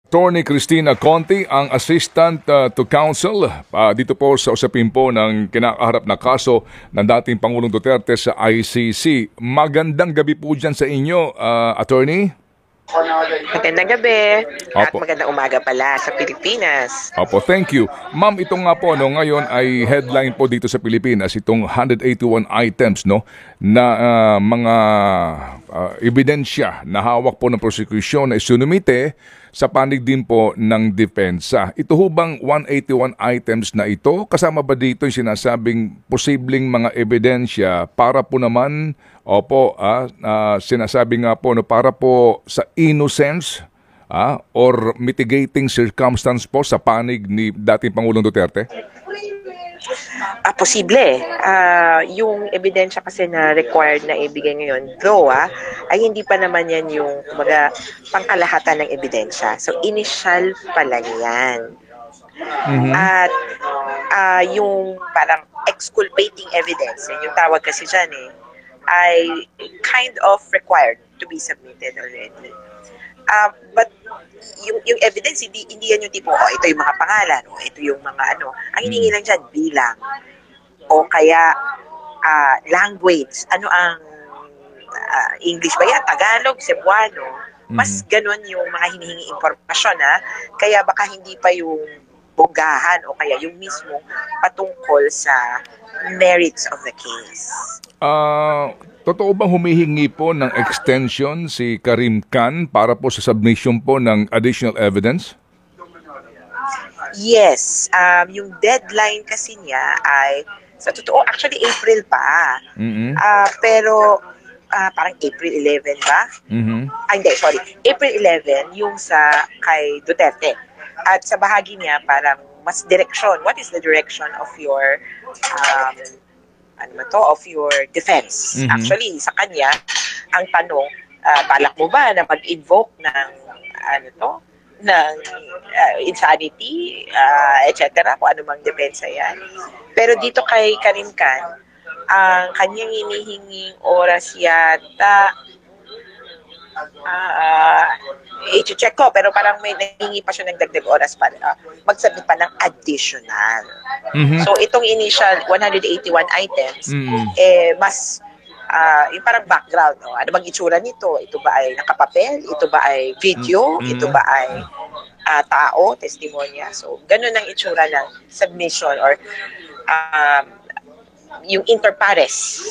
Attorney Cristina Conti, ang Assistant to Counsel dito po sa usapin po ng kinakaharap na kaso ng dating Pangulong Duterte sa ICC. Magandang gabi po dyan sa inyo, Attorney. Magandang gabi at Opo. magandang umaga pala sa Pilipinas. Opo, thank you. Ma'am, ito nga po ngayon ay headline po dito sa Pilipinas itong 181 items na mga ebidensya na hawak po ng prosecution na isunumite sa panig din po ng depensa. Ito ho bang 181 items na ito? Kasama ba dito yung sinasabing posibleng mga ebidensya para po naman, sinasabi nga po para po sa innocence or mitigating circumstance po sa panig ni dating Pangulong Duterte? Posible. Yung ebidensya kasi na required na ibigay ngayon, though ay hindi pa naman yan yung pangkalahatan ng ebidensya. So, initial pa lang yan. Mm-hmm. At yung parang exculpating evidence, yung tawag kasi dyan ay kind of required to be submitted already. But yung evidence, hindi yan yung tipo, ito yung mga pangalan, ito yung mga ang hiningi lang dyan, bilang, o kaya language, ano ang English ba yan, Tagalog, Cebuano, mas ganun yung mga hinihingi impormasyon, kaya baka hindi pa yung bugahan o kaya yung mismo patungkol sa merits of the case. Totoo bang humihingi po ng extension si Karim Khan para po sa submission po ng additional evidence? Yes. Yung deadline kasi niya ay, sa totoo, actually April pa. Mm-hmm. Pero parang April 11 ba? Mm-hmm. Hindi, sorry. April 11 yung sa kay Duterte. At sa bahagi niya, parang mas direction. What is the direction of your of your defense? Mm-hmm. Actually, sa kanya, ang tanong, balak mo ba na mag-invoke ng ng insanity, etc. Kung ano mang depensa yan. Pero dito kay Karim Khan, ang kanyang hinihinging oras yata, i-check ko, pero parang may nahingi pa siya ng dagdag oras para mag-submit pa ng additional. Mm-hmm. So, itong initial 181 items, mas yung parang background. Ano bang itsura nito? Ito ba ay nakapapel? Ito ba ay video? Ito ba ay tao? Testimonya? So, ganun ang itsura ng submission or yung interpares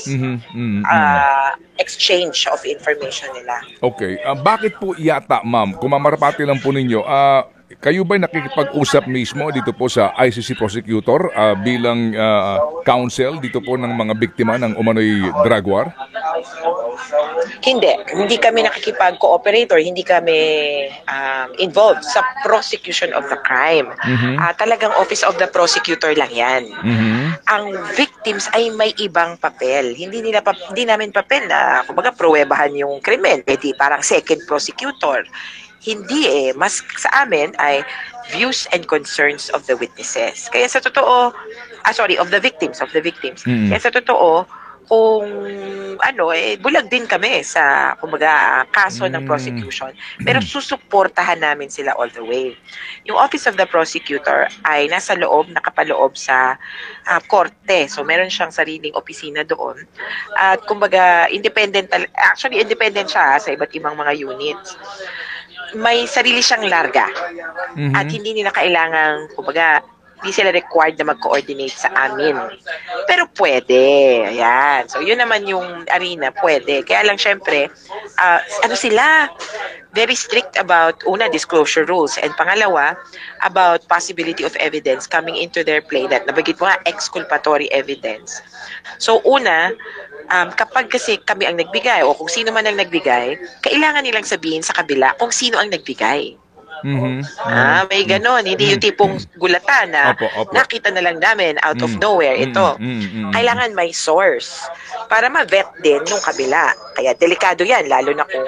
exchange of information nila. Okay. Bakit po yata, ma'am, kung mamarapati lang po ninyo, kayo ba'y nakikipag-usap mismo dito po sa ICC prosecutor bilang counsel dito po ng mga biktima ng umano'y drug war? Hindi kami nakikipag-cooperate or hindi kami involved sa prosecution of the crime. Talagang office of the prosecutor lang yan. Ang victims ay may ibang papel. Hindi namin papel na kumbaga pruwebahan yung krimen. Parang second prosecutor. Hindi mas sa amin ay views and concerns of the witnesses. Kaya sa totoo, of the victims. Kaya sa totoo, kung bulag din kami sa kaso ng prosecution, pero susuportahan namin sila all the way. Yung Office of the Prosecutor ay nasa loob, nakapaloob sa korte. So meron siyang sariling opisina doon. At independent siya sa iba't ibang mga units. May sarili siyang larga. At hindi nila kailangang, hindi sila required na mag-coordinate sa amin. Pero pwede. Ayan. So, yun naman yung arena. Pwede. Kaya lang, syempre, sila? Very strict about, una, disclosure rules. And pangalawa, about possibility of evidence coming into their play. That nabagit mo nga, exculpatory evidence. So, una, kapag kasi kami ang nagbigay o kung sino man ang nagbigay, kailangan nilang sabihin sa kabila kung sino ang nagbigay. May ganon. Hindi yung tipong gulatan na nakita na lang namin out of nowhere. Ito. Kailangan may source para ma-vet din nung kabila. Kaya delikado yan, lalo na kung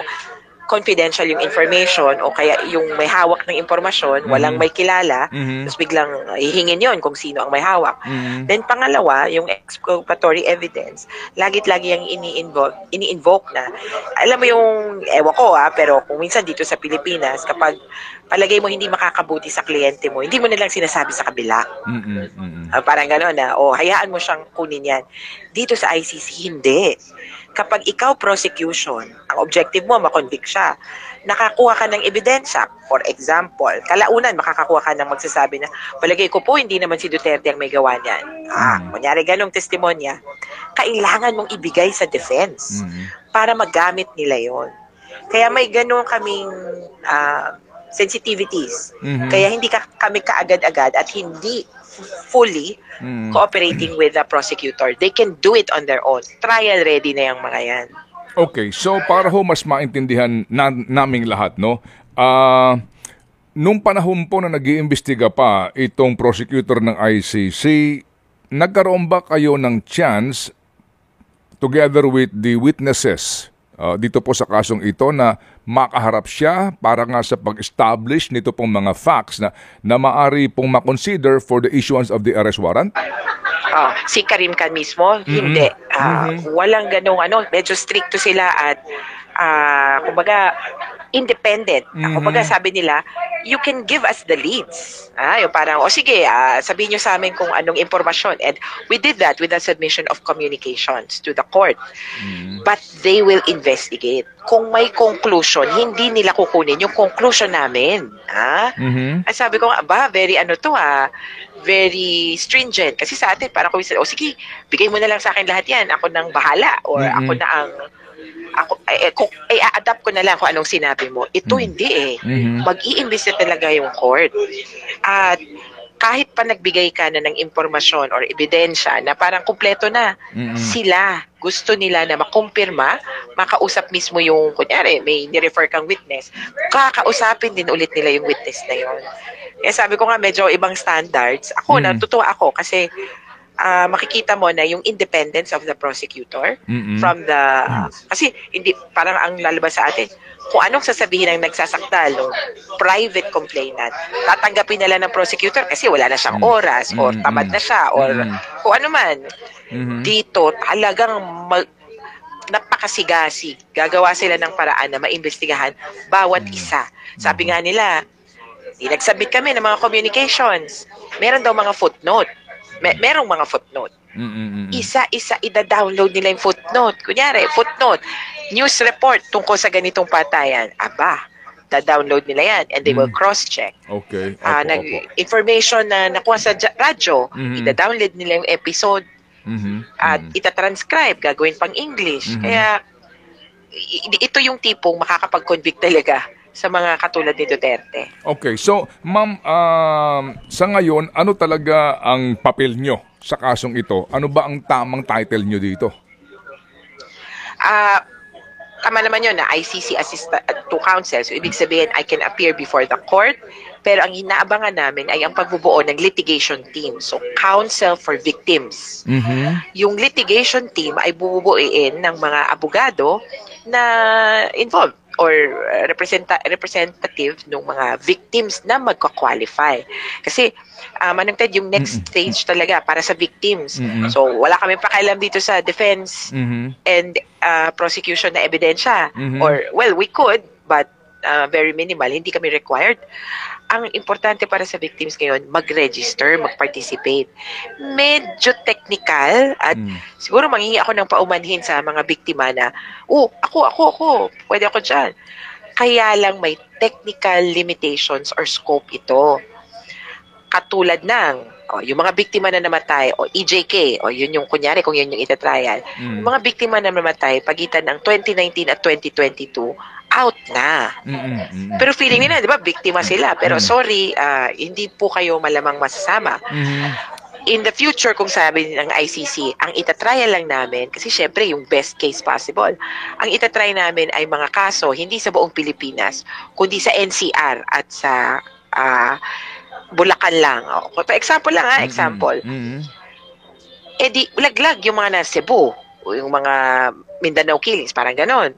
confidential yung information o kaya yung may hawak ng impormasyon, walang may kilala, tapos biglang hihingin yon kung sino ang may hawak. Then pangalawa, yung exculpatory evidence, lagi-lagi yung ini-invoke na. Alam mo yung, ewan ko pero kung minsan dito sa Pilipinas, kapag palagay mo hindi makakabuti sa kliyente mo, hindi mo nilang sinasabi sa kabila. Parang gano'n na, hayaan mo siyang kunin yan. Dito sa ICC, hindi. Kapag ikaw prosecution, ang objective mo, makonvict siya, nakakuha ka ng ebidensya. For example, kalaunan, makakakuha ka ng magsasabi na, palagay ko po, hindi naman si Duterte ang may gawa niyan. Kunyari, ganong testimonya, kailangan mong ibigay sa defense para magamit nila yon. Kaya may ganon kaming sensitivities. Kaya hindi kami kaagad-agad at hindi fully cooperating with the prosecutor. They can do it on their own. Trial ready na yung mga yan. Okay, so para ho mas maintindihan naming lahat, no? Nung panahon po na nag-iimbestiga pa itong prosecutor ng ICC, nagkaroon ba kayo ng chance together with the witnesses dito po sa kasong ito na makaharap siya para nga sa pag-establish nito pong mga facts na maari pong makonsider for the issuance of the arrest warrant? Si Karim Khan mismo, hindi. Walang ganong medyo stricto sila at kumbaga independent. Kumbaga sabi nila, you can give us the leads. Yung parang, sige, sabihin nyo sa amin kung anong impormasyon. And we did that with the submission of communications to the court. But they will investigate. Kung may conclusion, hindi nila kukunin yung conclusion namin. At sabi ko, very very stringent. Kasi sa atin, parang kung sige, bigay mo na lang sa akin lahat yan. Ako nang bahala. Or ako na ang i-adapt ko na lang kung anong sinabi mo. Ito hindi mag-i-imbestiga talaga yung court. At kahit pa nagbigay ka na ng impormasyon or ebidensya na parang kumpleto na, sila gusto nila na makumpirma, makausap mismo yung, kunyari, may ni-refer kang witness, kakausapin din ulit nila yung witness na yun. Kaya sabi ko nga, medyo ibang standards. Ako, natutuwa ako kasi makikita mo na yung independence of the prosecutor from the kasi hindi parang ang lalabas sa atin kung anong sasabihin ng nagsasakdal o private complainant, tatanggapin na lang ng prosecutor kasi wala na siyang oras or tamad na siya or kung ano man. Dito talagang napakasigasi, gagawa sila ng paraan na maimbestigahan bawat isa. Sabi nga nila, nag-submit kami ng mga communications, meron daw mga footnote. Merong mga footnote. Isa-isa ida-download nila yung footnote. Kunyari, footnote, news report tungkol sa ganitong patayan. Da-download nila yan and they will cross-check. Okay. Information na nakuha sa radyo, ida-download nila yung episode at ita-transcribe, gagawin pang English. Kaya ito yung tipong makakapag-convict talaga sa mga katulad ni Duterte. Okay, so ma'am, sa ngayon, ano talaga ang papel nyo sa kasong ito? Ano ba ang tamang title nyo dito? Tama naman yun na ICC assistant to counsel. So, ibig sabihin, I can appear before the court. Pero ang inaabangan namin ay ang pagbubuo ng litigation team. So, counsel for victims. Yung litigation team ay bubuuin ng mga abogado na involved or representative ng mga victims na magka-qualify. Kasi, Manong Ted, yung next stage talaga para sa victims. So, wala kami pakialam dito sa defense and prosecution na ebidensya. Or, well, we could, but very minimal. Hindi kami required. Ang importante para sa victims ngayon, mag-register, mag-participate. Medyo technical at siguro manghingi ako ng paumanhin sa mga biktima na, ako, pwede ako dyan. Kaya lang may technical limitations or scope ito. Katulad ng, yung mga biktima na namatay, o EJK, o yun yung kunyari kung yun yung itatrial, yung mga biktima na namatay pagitan ng 2019 at 2022, out na. Pero feeling nila, di ba, biktima sila. Pero sorry, hindi po kayo malamang masasama. In the future, kung sabi ng ICC, ang itatrial lang namin, kasi syempre yung best case possible, ang itatry namin ay mga kaso, hindi sa buong Pilipinas, kundi sa NCR at sa Bulacan lang. For example lang example. Di, laglag yung mga nasa Cebu, yung mga Mindanao killings, parang ganon.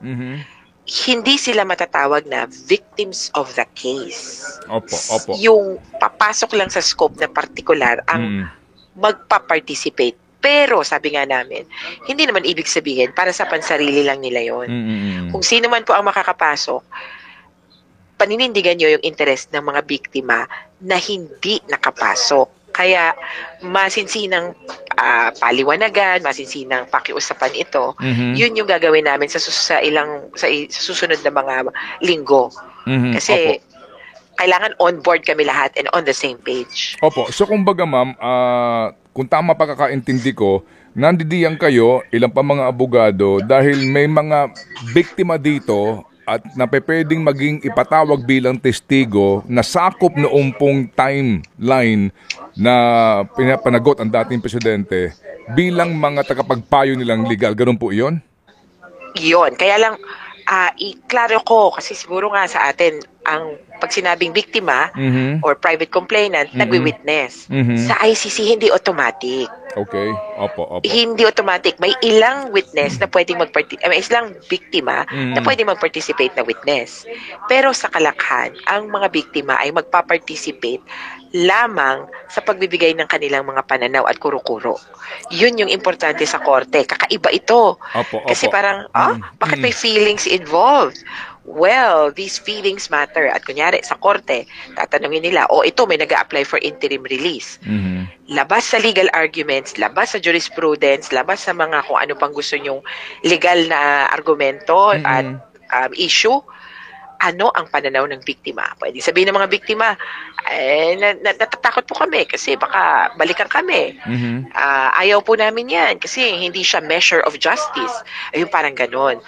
Hindi sila matatawag na victims of the case. Opo. Yung papasok lang sa scope na particular ang magpa-participate. Pero sabi nga namin, hindi naman ibig sabihin para sa pansarili lang nila yon. Kung sino man po ang makakapasok, paninindigan nyo yung interest ng mga biktima na hindi nakapasok. Kaya masinsinang paliwanagan, masinsinang pakiusapan ito, yun yung gagawin namin sa susunod na mga linggo. Kasi kailangan on board kami lahat and on the same page. Opo. So kumbaga ma'am, kung tama pagkakaintindi ko, nandidiyan kayo, ilang pa mga abogado, dahil may mga biktima dito at napepwedeng maging ipatawag bilang testigo na sakop noong pong timeline na pinapanagot ang dating presidente bilang mga tagapagpayo nilang legal. Ganun po iyon? Yun. Kaya lang, i-klaro ko kasi siguro nga sa atin, ang pag sinabing biktima or private complainant, nagwi-witness. Sa ICC, hindi automatic. Okay. Opo. Hindi automatic. May ilang witness na pwedeng may ilang biktima na pwedeng mag-participate na witness. Pero sa kalakhan, ang mga biktima ay magpa-participate lamang sa pagbibigay ng kanilang mga pananaw at kuro-kuro. Yun yung importante sa korte. Kakaiba ito. Kasi parang, bakit may feelings involved? Well, these feelings matter. At kunyari, sa korte, tatanungin nila, ito may nag-a-apply for interim release. Labas sa legal arguments, labas sa jurisprudence, labas sa mga kung ano pang gusto nyong legal na argumento at issue, ano ang pananaw ng biktima? Pwede sabihin ng mga biktima, natatakot po kami kasi baka balikan kami. Ayaw po namin yan kasi hindi siya measure of justice. Ayun, parang ganon.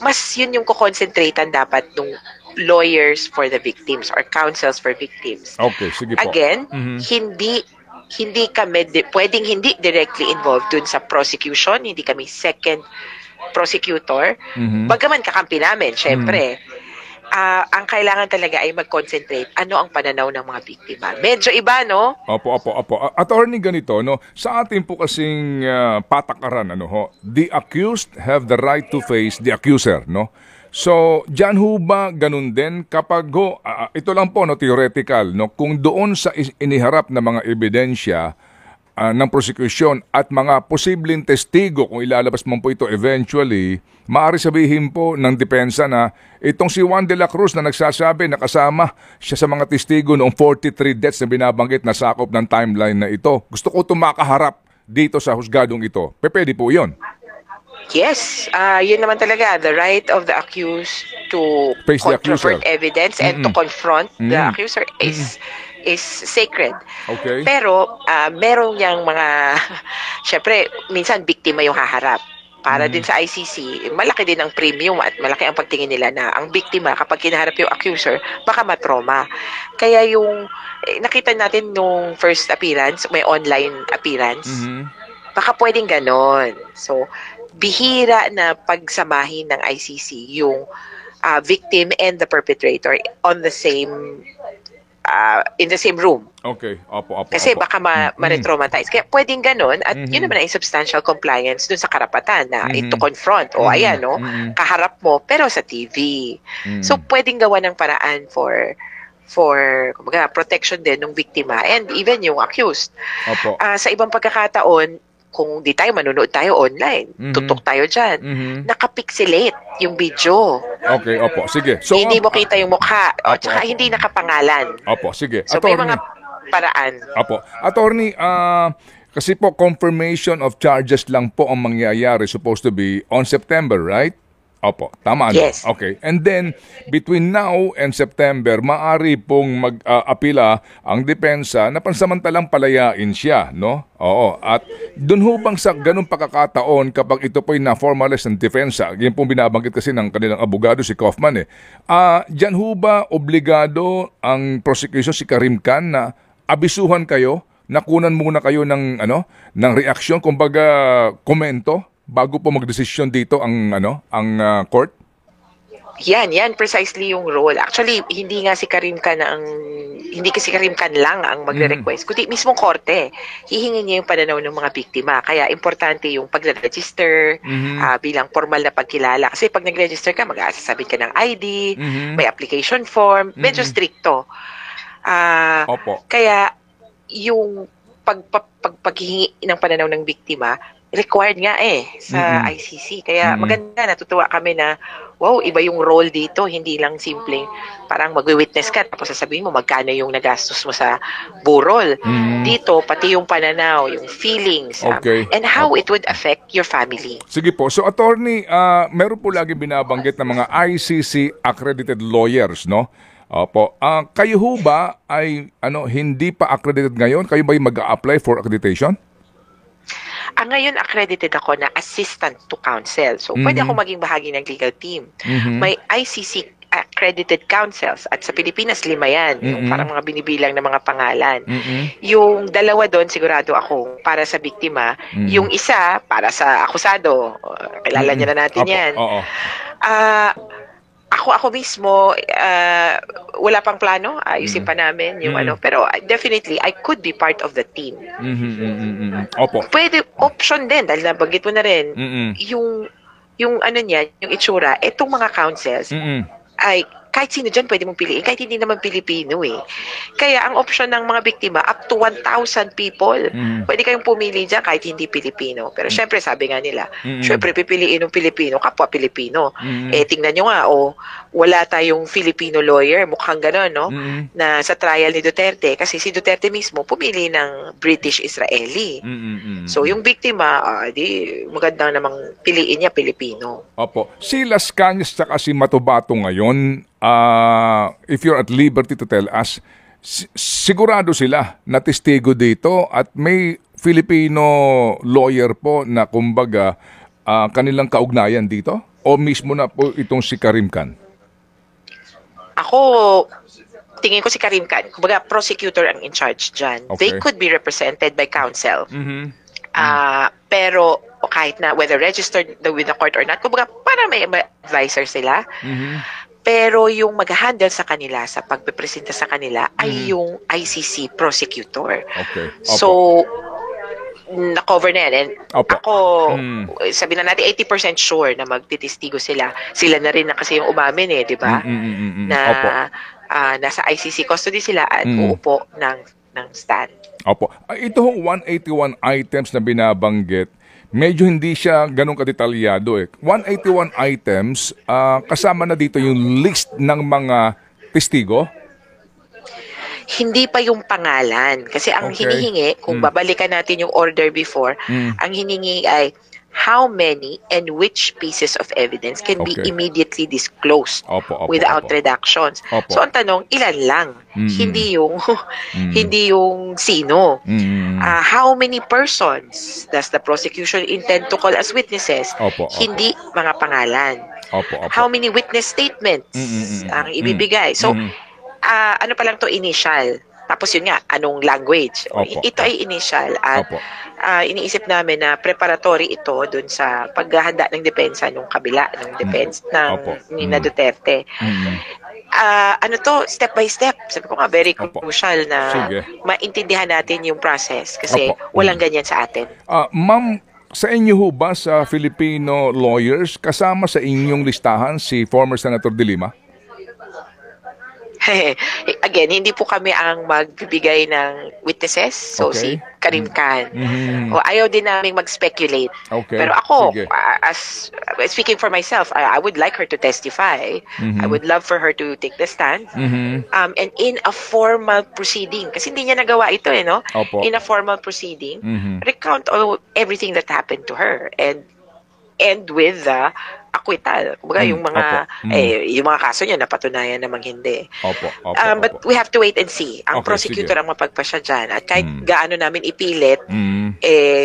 Mas yun yung kukonsentratean dapat nung lawyers for the victims or counsels for victims. Okay, sige po. Again, hindi kami pwedeng hindi directly involved dun sa prosecution, hindi kami second prosecutor. Bagaman kakampi namin, syempre. Ang kailangan talaga ay mag-concentrate ano ang pananaw ng mga biktima. Medyo iba, no? Opo. Attorney, ganito, no? Sa atin po kasing patakaran, the accused have the right to face the accuser, no? So, dyan ho ba ganun din kapag ito lang po, no, theoretical, no? Kung doon sa iniharap na mga ebidensya ng prosecution at mga posibleng testigo, kung ilalabas man po ito eventually, maaari sabihin po ng depensa na itong si Juan de la Cruz na nagsasabi na kasama siya sa mga testigo noong 43 deaths na binabanggit na sakop ng timeline na ito. Gusto ko itong makaharap dito sa husgadong ito. Pwede po yun? Yes. Yun naman talaga, the right of the accused to controvert evidence and to confront the accuser is sacred. Okay. Pero meron niyang mga syempre minsan biktima yung haharap. Para din sa ICC, malaki din ang premium at malaki ang pagtingin nila na ang biktima kapag kinaharap yung accuser, baka matrauma. Kaya yung nakita natin nung first appearance, may online appearance, baka pwedeng ganon. So, bihira na pagsamahin ng ICC yung victim and the perpetrator on the same in the same room. Okay. Opo. Kasi baka ma-retraumatize. Kaya pwedeng ganun at yun naman ay substantial compliance dun sa karapatan na to confront. Ayan, no? Kaharap mo pero sa TV. So pwedeng gawa ng paraan for kumbaga, protection din ng biktima and even yung accused. Opo. Sa ibang pagkakataon, kung di tayo manonood tayo online, tutok tayo dyan, nakapixelate yung video. Okay, opo. Sige. So, hindi mo kita yung mukha. Tsaka hindi nakapangalan. Opo, sige. So, may mga paraan. Opo. Attorney, kasi po confirmation of charges lang po ang mangyayari supposed to be on September, right? Opo, tama. Yes. Okay. And then, between now and September, maaari pong mag-apila ang depensa na pansamantalang palayain siya, no? Oo. At dun ho bang sa ganung pagkakataon kapag ito po'y na-formalize ng depensa, yun pong binabanggit kasi ng kanilang abogado, si Kaufman, dyan ho ba obligado ang prosecution, si Karim Khan, na abisuhan kayo, nakunan muna kayo ng reaksyon, kumbaga komento, bago po magdesisyon dito ang court? Yan precisely yung role. Actually, hindi kasi Karim Khan lang ang magre-request, kundi mismong korte. Hihingi niya yung pananaw ng mga biktima. Kaya importante yung pagre-register bilang formal na pagkilala. Kasi pag nag-register ka, mag-aasasabit ka ng ID, may application form, medyo stricto. Opo. Kaya yung paghihingi ng pananaw ng biktima, required nga sa ICC. Kaya maganda, natutuwa kami na, wow, iba yung role dito. Hindi lang simpleng parang mag-witness ka tapos sasabihin mo magkano yung nagastos mo sa burol. Dito, pati yung pananaw, yung feelings, and how it would affect your family. Sige po. So, attorney, meron po lagi binabanggit ng mga ICC accredited lawyers, no? Opo. Kayo ho ba ay hindi pa accredited ngayon? Kayo ba yung mag-a-apply for accreditation? Ngayon, accredited ako na assistant to counsel. So, pwede ako maging bahagi ng legal team. May ICC accredited counsels at sa Pilipinas 5 yan. Yung parang mga binibilang na mga pangalan. Yung 2 doon, sigurado ako, para sa biktima. Yung isa, para sa akusado. Kilala niya na natin yan. Ako mismo, wala pang plano, ayusin pa namin yung pero definitely, I could be part of the team. Opo. Pwede, option din, dahil nabanggit mo na rin, yung niya, yung itsura, etong mga counsels, ay kahit sino dyan pwede mong piliin, kahit hindi naman Pilipino Kaya ang option ng mga biktima, up to 1,000 people. Pwede kayong pumili dyan kahit hindi Pilipino. Pero syempre, sabi nga nila, syempre pipiliin ng Pilipino, kapwa Pilipino. Tingnan nyo nga, wala tayong Filipino lawyer, mukhang gano'n, no? Na sa trial ni Duterte, kasi si Duterte mismo pumili ng British-Israeli. So yung biktima, di maganda namang piliin niya Pilipino. Opo. Si Las Cañas at si Matubato ngayon, if you're at liberty to tell us, sigurado sila na testigo dito at may Filipino lawyer po na kumbaga kanilang kaugnayan dito? O mismo na po itong si Karim Khan? Ako, tingin ko si Karim Khan, kumbaga prosecutor ang in charge dyan. They could be represented by counsel. Pero kahit na whether registered with the court or not, kumbaga para may advisor sila. Pero yung mag-handle sa kanila, sa pagpipresenta sa kanila, ay yung ICC prosecutor. So, na-cover na yan. And ako, sabi na natin, 80% sure na magtitistigo sila. Sila na rin na kasi yung umamin di ba? Na nasa ICC custody sila at uupo ng stand. Opo. Ito hong 181 items na binabanggit, medyo hindi siya ganun kadetalyado 181 items, kasama na dito yung list ng mga testigo? Hindi pa yung pangalan. Kasi ang hinihingi, kung babalikan natin yung order before, ang hinihingi ay how many and which pieces of evidence can be immediately disclosed without redactions. So ang tanong, ilan lang? Hindi yung hindi yung sino. How many persons does the prosecution intend to call as witnesses? Hindi mga pangalan. How many witness statements ang ibibigay? So ano pa lang to, initial. Tapos yun nga, anong language? Ito ay initial at iniisip namin na preparatory ito dun sa paghahanda ng depensa nung kabila, ng defense ng Nina Duterte. Ano to, step by step. Sabi ko nga, very crucial na maintindihan natin yung process kasi walang ganyan sa atin. Ma'am, sa inyo ho ba sa Filipino lawyers, kasama sa inyong listahan si former Senator De Lima? Again, hindi po kami ang magbibigay ng witnesses. So, si Karim Khan. Ayaw din namin mag-speculate. Pero ako, as speaking for myself, I would like her to testify. I would love for her to take the stand. And in a formal proceeding, kasi hindi niya nagawa ito, no? In a formal proceeding, recount everything that happened to her and end with the acquittal. Kumbaga yung mga yung mga kaso niya napatunayan namang hindi. But we have to wait and see. Ang prosecutor ang mapagpasya dyan. At kahit gaano namin ipilit,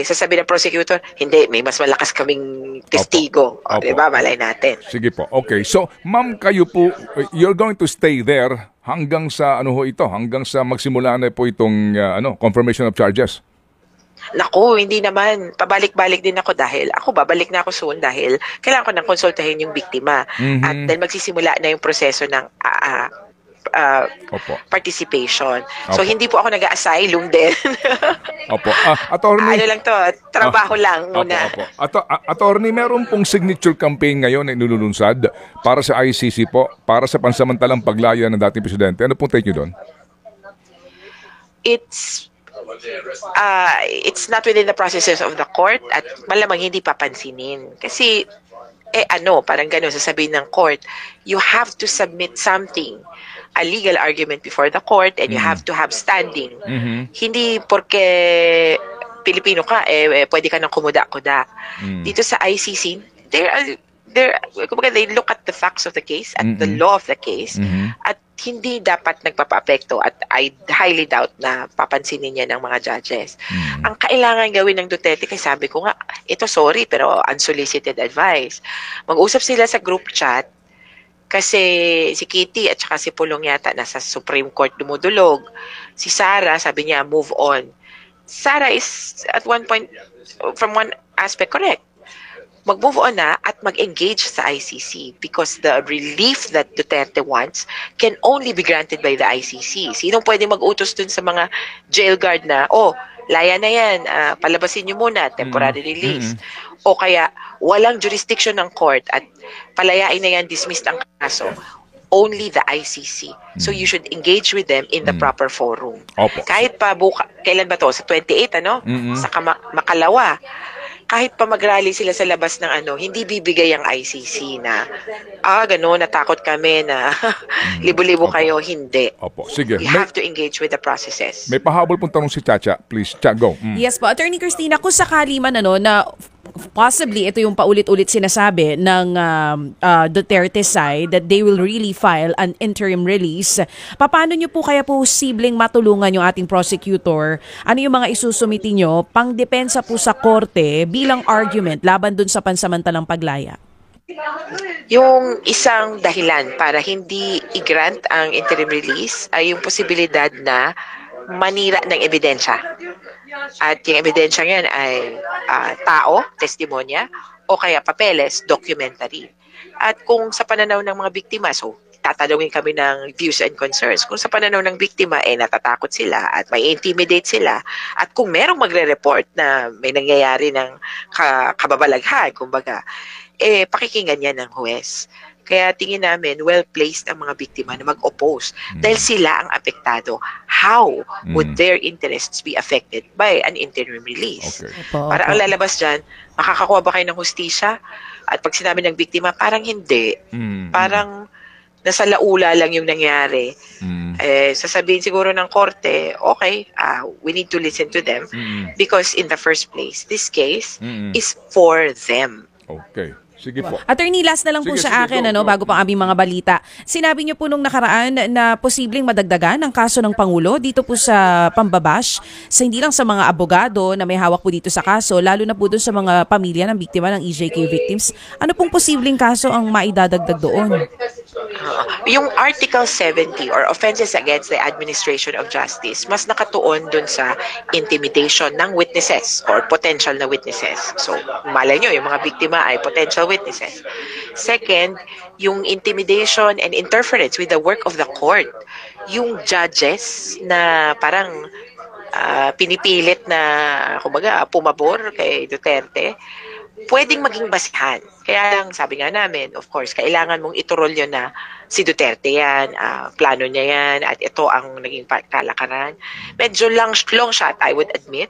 sasabi ng prosecutor, hindi, may mas malakas kaming testigo. Diba? Malay natin. Sige po. Okay. So, ma'am, kayo po, you're going to stay there hanggang sa hanggang sa magsimula na po itong confirmation of charges? Naku, hindi naman. Pabalik-balik din ako dahil ako babalik na ako soon dahil kailangan ko nang konsultahin yung biktima. At dahil magsisimula na yung proseso ng participation. So, hindi po ako nag-a-asylum din. Attorney, ano lang to, trabaho lang muna. Attorney, meron pong signature campaign ngayon na inululunsad para sa ICC po, para sa pansamantalang paglaya ng dating presidente. Ano pong take nyo doon? it's not within the processes of the court at malamang hindi papansinin. Kasi, parang gano'n, sasabihin ng court, you have to submit something, a legal argument before the court, and you have to have standing. Hindi porque Pilipino ka, pwede ka nang kumuda-kuda. Dito sa ICC, they look at the facts of the case, at the law of the case, at hindi dapat nagpapa-apekto, at I highly doubt na papansinin niya ng mga judges. Ang kailangan gawin ng Duterte, kaya sabi ko nga, ito sorry, pero unsolicited advice. Mag-usap sila sa group chat, kasi si Kitty at saka si Pulong yata nasa Supreme Court dumudulog. Si Sara, sabi niya, move on. Sara is at one point, from one aspect, correct. Mag-move on na at mag-engage sa ICC because the relief that Duterte wants can only be granted by the ICC. Sinong pwede mag-utos dun sa mga jail guard na, laya na yan, palabasin nyo muna, temporary release. O kaya, walang jurisdiction ng court at palayain na yan, dismissed ang kaso. Only the ICC. So you should engage with them in the proper forum. Opo. Kahit pa kailan ba to? Sa 28, Sa Makalawa. Kahit pa mag-rally sila sa labas ng hindi bibigay ang ICC na, gano'n, natakot kami na libo-libo kayo, hindi. Opo. Sige. You have to engage with the processes. May pahabol pong tanong si Chacha. Please, Cha, go. Yes po. Attorney Cristina, kung sakali man na possibly ito yung paulit-ulit sinasabi ng Duterte side that they will really file an interim release. Paano nyo po kaya posibleng matulungan yung ating prosecutor? Ano yung mga isusumiti nyo pang depensa po sa korte bilang argument laban dun sa pansamantalang paglaya? Yung isang dahilan para hindi i-grant ang interim release ay yung posibilidad na manira ng ebidensya. At yung ebidensya yan ay tao, testimonya, o kaya papeles, documentary. At kung sa pananaw ng mga biktima, so tatanungin kami ng views and concerns. Kung sa pananaw ng biktima, natatakot sila at may intimidate sila. At kung merong magre-report na may nangyayari ng kababalaghan, kumbaga, pakikinggan yan ng huwes. Kaya tingin namin, well-placed ang mga biktima na mag-oppose dahil sila ang apektado. How would their interests be affected by an interim release? Okay. Para ang lalabas dyan, makakakuha ba kayo ng hustisya? At pag sinabi ng biktima, parang hindi. Parang nasa laula lang yung nangyari. Sasabihin siguro ng korte, okay, we need to listen to them because in the first place, this case is for them. Okay. Sige po. Attorney, last na lang po sa akin, go. bago pang aming mga balita. Sinabi niyo po nung nakaraan na posibleng madagdagan ang kaso ng Pangulo dito po sa pambabash, hindi lang sa mga abogado na may hawak po dito sa kaso, lalo na po doon sa mga pamilya ng biktima ng EJK victims. Ano pong posibleng kaso ang maidadagdag doon? Yung Article 70 or Offenses Against the Administration of Justice, mas nakatuon dun sa intimidation ng witnesses or potential na witnesses. So, malay nyo, yung mga biktima ay potential witnesses. Second, yung intimidation and interference with the work of the court. Yung judges na parang pinipilit na, kumbaga, pumabor kay Duterte, pwedeng maging basihan. Kaya lang, sabi nga namin, of course, kailangan mong iturol yun na si Duterte yan, plano niya yan, at ito ang naging kalakaran. Medyo long shot, I would admit.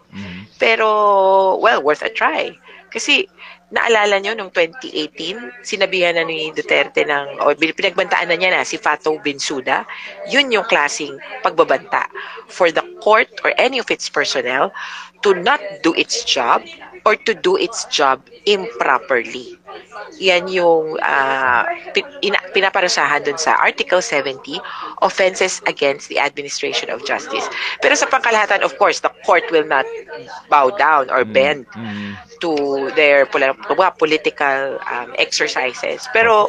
Pero, well, worth a try. Kasi, naalala nyo, noong 2018, sinabihan na ni Duterte pinagbantaan na niya na si Fatou Bensouda, yun yung klaseng pagbabanta for the court or any of its personnel to not do its job or to do its job improperly. Yan yung pinaparusahan dun sa Article 70, Offenses Against the Administration of Justice. Pero sa pangkalahatan, of course, the court will not bow down or bend to their political exercises. Pero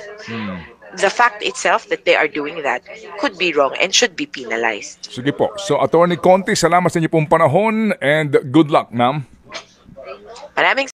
the fact itself that they are doing that could be wrong and should be penalized. Sige po. So, Attorney Conti, salamat sa inyo pong panahon and good luck, ma'am. Maraming